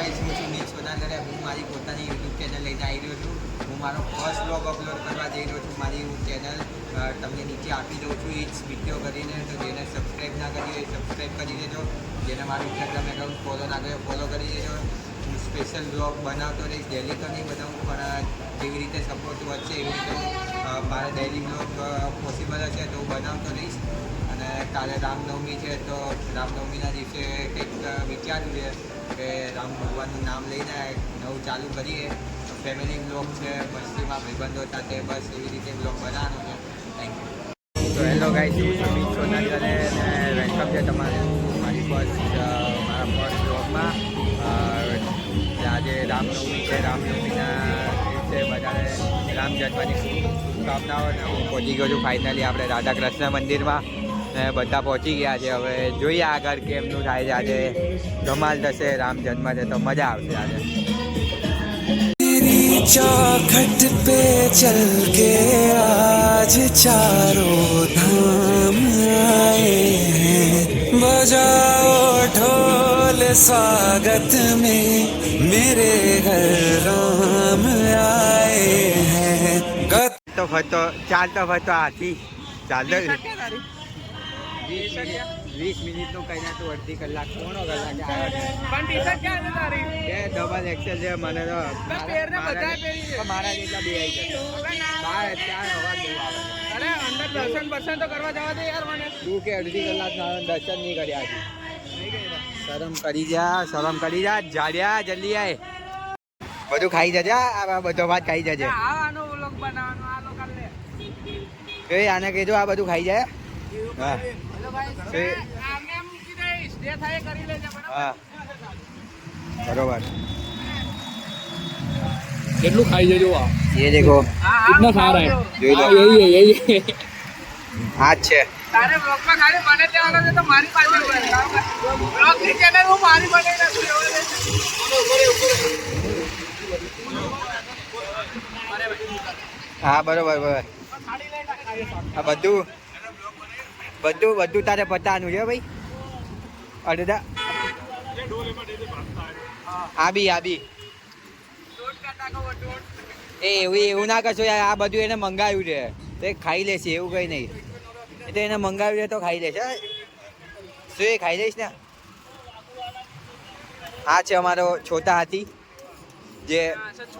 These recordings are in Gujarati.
ગાઈસ હું છું નીચ સોનાગરે. હું મારી પોતાની યુટ્યુબ ચેનલ લઈને આવી રહ્યો છું. હું મારો ફર્સ્ટ બ્લોગ અપલોડ કરવા જઈ રહ્યો છું. મારી ચેનલ તમને નીચે આપી દઉં છું ઇટ્સ વિડીયો કરીને. તો જેને સબસ્ક્રાઈબ ના કરી હોય સબસ્ક્રાઈબ કરી દેજો. જેને મારું ઇન્સ્ટાગ્રામ એકાઉન્ટ ફોલો ના કર્યો ફોલો કરી દેજો. હું સ્પેશિયલ બ્લોગ બનાવતો રહીશ. ડેલી તો નહીં બનાવું પણ જેવી રીતે સપોર્ટ વધશે એવી રીતે મારે ડેલી બ્લોગ પોસિબલ હશે તો હું બનાવતો રહીશ. અને કાલે રામનવમી છે તો રામનવમીના દિવસે કંઈક વિચાર્યું છે કે રામ ભગવાનનું નામ લઈને નવું ચાલુ કરીએ. ફેમિલી બ્લોગ છે મસ્તીમાં ભાઈબંધો સાથે બસ એવી રીતે બ્લોગ બનાવવાનો છે. Thank you. તો હેલો ગાઈસ હું છું નીચ સોનાગરે અને વેલકમ છે તમારે મારી મારા ફર્સ્ટ બ્લોગમાં. આજે રામનવમી છે. રામનવમીના દિવસે બધાને રામ જન્મની શુભકામનાઓ. અને હું પહોંચી ગયો છું ફાઇનલી આપણે રાધા કૃષ્ણ મંદિરમાં. ને બધા પહોંચી ગયા છે. હવે જોઈએ આગળ કેમનું થાય છે. આજે ધમાલ થશે. રામ જન્મ છે તો મજા આવશે આજે. चौखट पे चल के आज चारों धाम आए हैं बजाओ ढोल स्वागत में मेरे घर राम आए हैं. તો ફરતો ચાલતો ફરતો હાથી ચાલતો 20 મિનિટનું કઈ ના તું અડધી કલાક પોણો કલાક ડબલ એક્સેલ છે. મને તો મારા જેટલા બે આવી જશે. દર્શન બર્શન તો કરવા જવા દે યાર મને. તું કે અડધી કલાક દર્શન નહીં કર્યા હજી. શરમ કરી જા જાડ્યા જલ્દી આય. બધું ખાઈ જજે. આ બધો વાત ખાઈ જજે. આને કીધું આ બધું ખાઈ જાય. હા બરોબર. કેટલું ખાઈ જજો આ ये देखो कितना खा रहा है જોઈ લો. यही है આ જ છે. તારે બ્લોગમાં ખાલી મને દેવાનો છે તો મારી પાસે બ્લોગની ચેનલ હું મારી બનાવી નાખું. હા બરોબર બરોબર. આ બધું તારે પતાનું છે ભાઈ. અડધા આ બી એવું ના કરશો યાર. આ બધું એને મંગાવ્યું છે તો એ ખાઈ લેશે એવું કંઈ નહીં. એ તો એને મંગાવ્યું છે તો ખાઈ લેશે. શું એ ખાઈ લઈશ ને. આ છે અમારો છોટા હાથી જે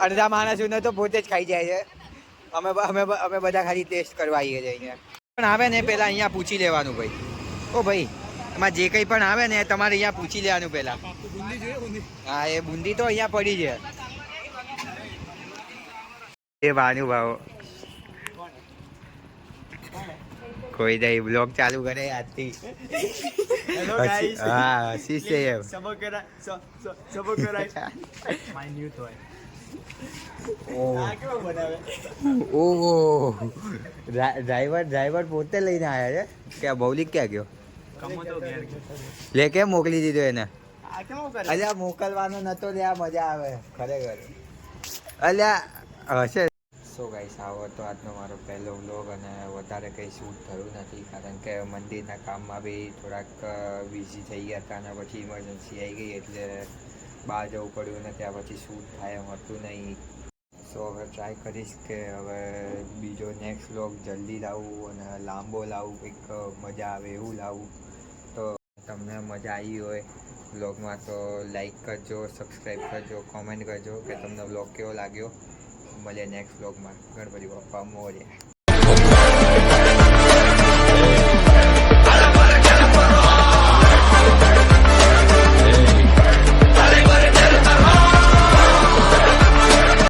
અડધા માણસોને તો પોતે જ ખાઈ જાય છે. અમે બધા ખાલી ટેસ્ટ કરવા આવીએ છીએ અહીંયા. પણ આવે ને પહેલાં અહીંયા પૂછી લેવાનું ભાઈ. ઓ ભાઈ એમાં જે કંઈ પણ આવે ને તમારે અહીંયા પૂછી લેવાનું પહેલાં. હા એ બુંદી તો અહીંયા પડી છે. એ ભાનુભાવ કોઈ દઈ બ્લોગ ચાલુ કરે આજથી. હા હસી છે એમ. ઓહો ડ્રાઈવર પોતે લઈને આવ્યા છે. ક્યાં ભૌલિક ક્યાં ગયો? લે કેમ મોકલી દીધો એને? અલ્યા મોકલવાનો નતો લે. આ મજા આવે ખરેખર. અલ્યા હશે. સો ગાઈસ આવો તો આજનો મારો પહેલો વ્લોગ. અને વધારે કંઈ શૂટ થયું નથી કારણ કે મંદિરના કામમાં બી થોડાક બિઝી થઈ ગયા હતા. અને પછી ઇમરજન્સી આવી ગઈ એટલે બહાર જવું પડ્યું ને ત્યાં પછી શૂટ થાય એમ હતું નહીં. સો હવે ટ્રાય કરીશ કે હવે બીજો નેક્સ્ટ વ્લોગ જલ્દી લાવું અને લાંબો લાવું. કંઈક મજા આવે એવું લાવું. તો તમને મજા આવી હોય વ્લોગમાં તો લાઈક કરજો, સબસ્ક્રાઈબ કરજો, કોમેન્ટ કરજો કે તમને વ્લોગ કેવો લાગ્યો. મળીએ નેક્સ્ટ વ્લોગમાં. ગણપતિ બાપ્પા મોરયા.